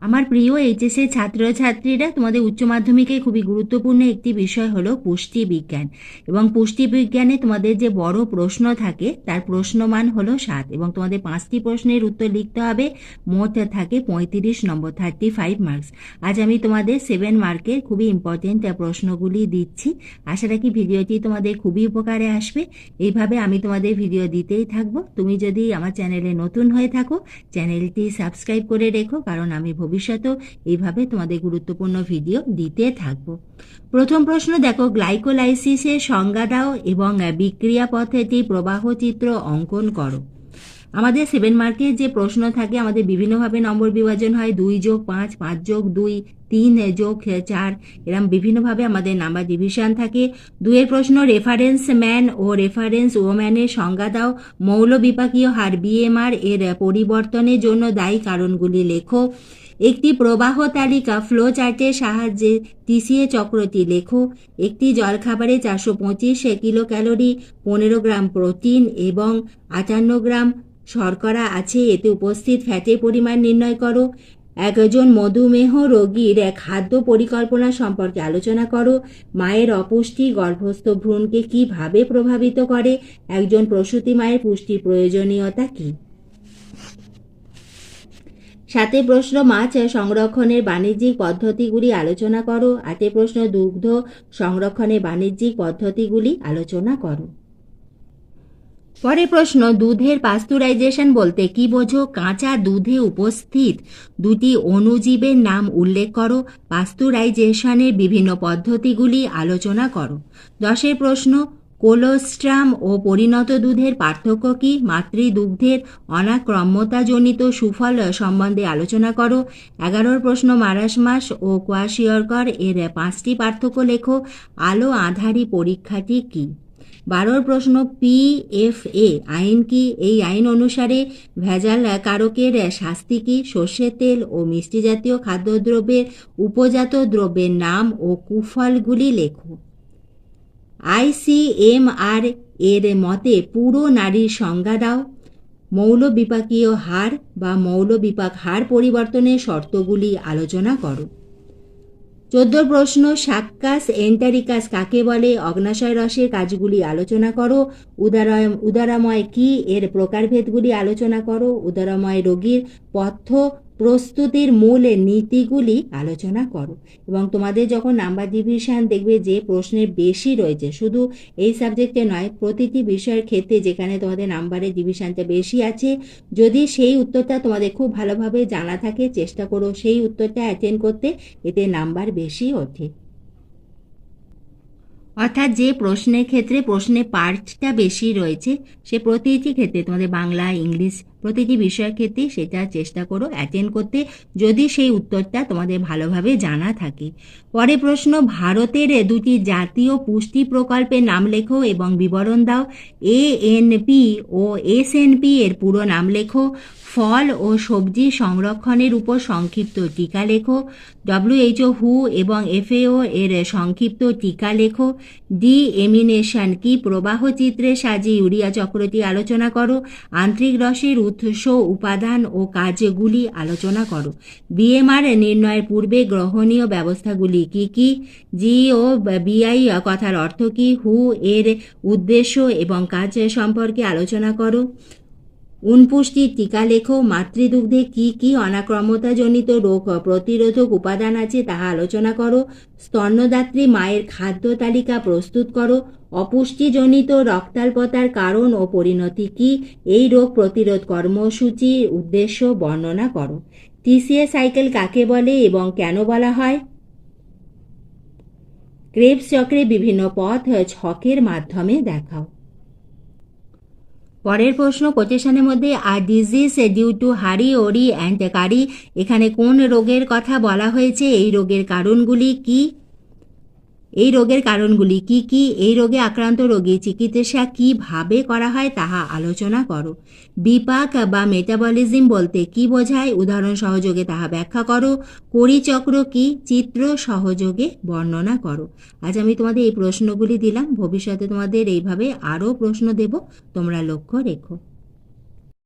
আমার প্রিয় এইচএসের ছাত্রছাত্রীরা, তোমাদের উচ্চ মাধ্যমিকে খুবই গুরুত্বপূর্ণ একটি বিষয় হলো পুষ্টি বিজ্ঞান। এবং পুষ্টি বিজ্ঞানে তোমাদের যে বড় প্রশ্ন থাকে তার প্রশ্নমান হলো 7, এবং তোমাদের 5টি প্রশ্নের উত্তর লিখতে হবে। মোট থাকে 35 নম্বর, 35 মার্কস। আজ আমি তোমাদের 7 মার্কের খুবই ইম্পর্টেন্ট প্রশ্নগুলি দিচ্ছি। আশা রাখি ভিডিওটি তোমাদের খুবই উপকারে আসবে। এইভাবে আমি তোমাদের ভিডিও দিতেই থাকবো। তুমি যদি আমার চ্যানেলে নতুন হয়ে থাকো, চ্যানেলটি সাবস্ক্রাইব করে রেখো, কারণ আমি ভবিষ্যতেও এইভাবে তোমাদের গুরুত্বপূর্ণ ভিডিও দিতে থাকবো। প্রথম প্রশ্ন দেখো, গ্লাইকোলাইসিসের সংজ্ঞা দাও এবং বিক্রিয়া পদ্ধতি প্রবাহ চিত্র অঙ্কন করো। আমাদের 7 মার্কের যে প্রশ্ন থাকে, আমাদের বিভিন্নভাবে নম্বর বিভাজন হয়। 2+5, 5+2, 3+4, এরকম বিভিন্নভাবে আমাদের নাম্বার ডিভিশন থাকে। 2 প্রশ্ন, রেফারেন্স ম্যান ও রেফারেন্স ওম্যানের সংজ্ঞা দাও। মৌল বিপাকীয় হার বিএমআর এর পরিবর্তনের জন্য দায়ী কারণগুলি লেখো। একটি প্রবাহ তালিকা ফ্লো চার্টের সাহায্যে টিসিএ চক্রটি লেখো। একটি জলখাবারে 425 কিলো ক্যালোরি, 15 গ্রাম প্রোটিন এবং 58 গ্রাম শর্করা আছে, এতে উপস্থিত ফ্যাটের পরিমাণ নির্ণয় করো। একজন মধুমেহ রোগীর খাদ্য পরিকল্পনা সম্পর্কে আলোচনা করো। মায়ের অপুষ্টি গর্ভস্থ ভ্রূণকে কিভাবে প্রভাবিত করে? একজন প্রসূতি মায়ের পুষ্টির প্রয়োজনীয়তা কি? 7 প্রশ্ন, মাছ সংরক্ষণের বাণিজ্যিক পদ্ধতিগুলি আলোচনা করো। 8 প্রশ্ন, দুগ্ধ সংরক্ষণের বাণিজ্যিক পদ্ধতিগুলি আলোচনা করো। পরের প্রশ্ন, দুধের পাস্তুরাইজেশন বলতে কি বোঝো? কাঁচা দুধে উপস্থিত দুটি অণুজীবের নাম উল্লেখ করো। পাস্তুরাইজেশনের বিভিন্ন পদ্ধতিগুলি আলোচনা করো। 10 প্রশ্ন, কোলোস্ট্রাম ও পরিণত দুধের পার্থক্য কি? মাতৃদুগ্ধের অনাক্রম্যতাজনিত সুফল সম্বন্ধে আলোচনা করো। 11 প্রশ্ন, মারাসমাস ও কোয়াশিয়রকর এর 5টি পার্থক্য লেখো। আলো আঁধারি পরীক্ষাটি কি? 12 প্রশ্ন, PFA আইন কি? এই আইন অনুসারে ভেজাল কারকের শাস্তি কি? সর্ষের তেল ও মিষ্টি জাতীয় খাদ্যদ্রব্যের উপজাত দ্রব্যের নাম ও কুফলগুলি লেখো। ICMR এর মতে পুরো নারীর সংজ্ঞা দাও। মৌল বিপাকীয় হার বা মৌল বিপাক হার পরিবর্তনের শর্তগুলি আলোচনা করো। 14 প্রশ্ন, সাক্কাস এন্টারিকাস কাকে বলে? অগ্নাশয় রসের কাজগুলি আলোচনা করো। উদারাময় কি? এর প্রকারভেদগুলি আলোচনা করো। উদারাময় রোগীর পথ্য প্রস্তুতির মূল নীতিগুলি আলোচনা করো। এবং তোমাদের যখন নাম্বার ডিভিশন দেখবে যে প্রশ্নের বেশি রয়েছে, শুধু এই সাবজেক্টে নয়, প্রতিটি বিষয়ের ক্ষেত্রে যেখানে তোমাদের নাম্বারের ডিভিশনটা বেশি আছে, যদি সেই উত্তরটা তোমাদের খুব ভালোভাবে জানা থাকে, চেষ্টা করো সেই উত্তরটা অ্যাটেন্ড করতে, এতে নাম্বার বেশি ওঠে। অর্থাৎ যে প্রশ্নের ক্ষেত্রে প্রশ্নের পার্টটা বেশি রয়েছে, সে প্রতিটি ক্ষেত্রে তোমাদের বাংলা, ইংলিশ প্রতিটি বিষয়ের ক্ষেত্রে সেটা চেষ্টা করো অ্যাটেন্ড করতে, যদি সেই উত্তরটা তোমাদের ভালোভাবে জানা থাকে। পরে প্রশ্ন, ভারতের 2টি জাতীয় পুষ্টি প্রকল্পের নাম লেখো এবং বিবরণ দাও। ANP ও SNP এর পুরো নাম লেখো। ফল ও সবজি সংরক্ষণের উপর সংক্ষিপ্ত টিকা লেখো। WHO এবং FAO এর সংক্ষিপ্ত টিকা লেখো। ডিএমিনেশন কি? প্রবাহ চিত্রে সাজিয়ে ইউরিয়া চক্রটি আলোচনা করো। আন্তরিক রসের উৎস, উপাদান ও কাজগুলি আলোচনা করো। BMR নির্ণয়ের পূর্বে গ্রহণীয় ব্যবস্থাগুলি কি কি? GOBI কথার অর্থ কি? WHO এর উদ্দেশ্য এবং কাজ সম্পর্কে আলোচনা করো। পুষ্টির টিকা লেখো। মাতৃদুগ্ধে কি কি অনাক্রম্যতাজনিত রোগ প্রতিরোধক উপাদান আছে তাহা আলোচনা করো। স্তন্যদাত্রী মায়ের খাদ্য তালিকা প্রস্তুত করো। অপুষ্টিজনিত রক্তাল্পতার কারণ ও পরিণতি কি? এই রোগ প্রতিরোধ কর্মসূচির উদ্দেশ্য বর্ণনা করো। TCA সাইকেল কাকে বলে এবং কেন বলা হয়? ক্রেবস চক্রে বিভিন্ন পথ ছকের মাধ্যমে দেখাও। পরের প্রশ্ন, কোটেশনের মধ্যে আর ডিজিজ ডিউ টু হারি ওরি অ্যান্ড কারি, এখানে কোন রোগের কথা বলা হয়েছে? এই রোগের কারণগুলি কি? এই রোগের কারণগুলি কি কি? এই রোগে আক্রান্ত রোগীর চিকিৎসা কিভাবে করা হয় তাহা আলোচনা করো। বিপাক বা মেটাবলিজম বলতে কি বোঝায়? উদাহরণ সহযোগে তাহা ব্যাখ্যা করো। করিচক্র কি? চিত্র সহযোগে বর্ণনা করো। আজ আমি তোমাদের এই প্রশ্নগুলি দিলাম, ভবিষ্যতে তোমাদের এইভাবে আরও প্রশ্ন দেব, তোমরা লক্ষ্য রেখো।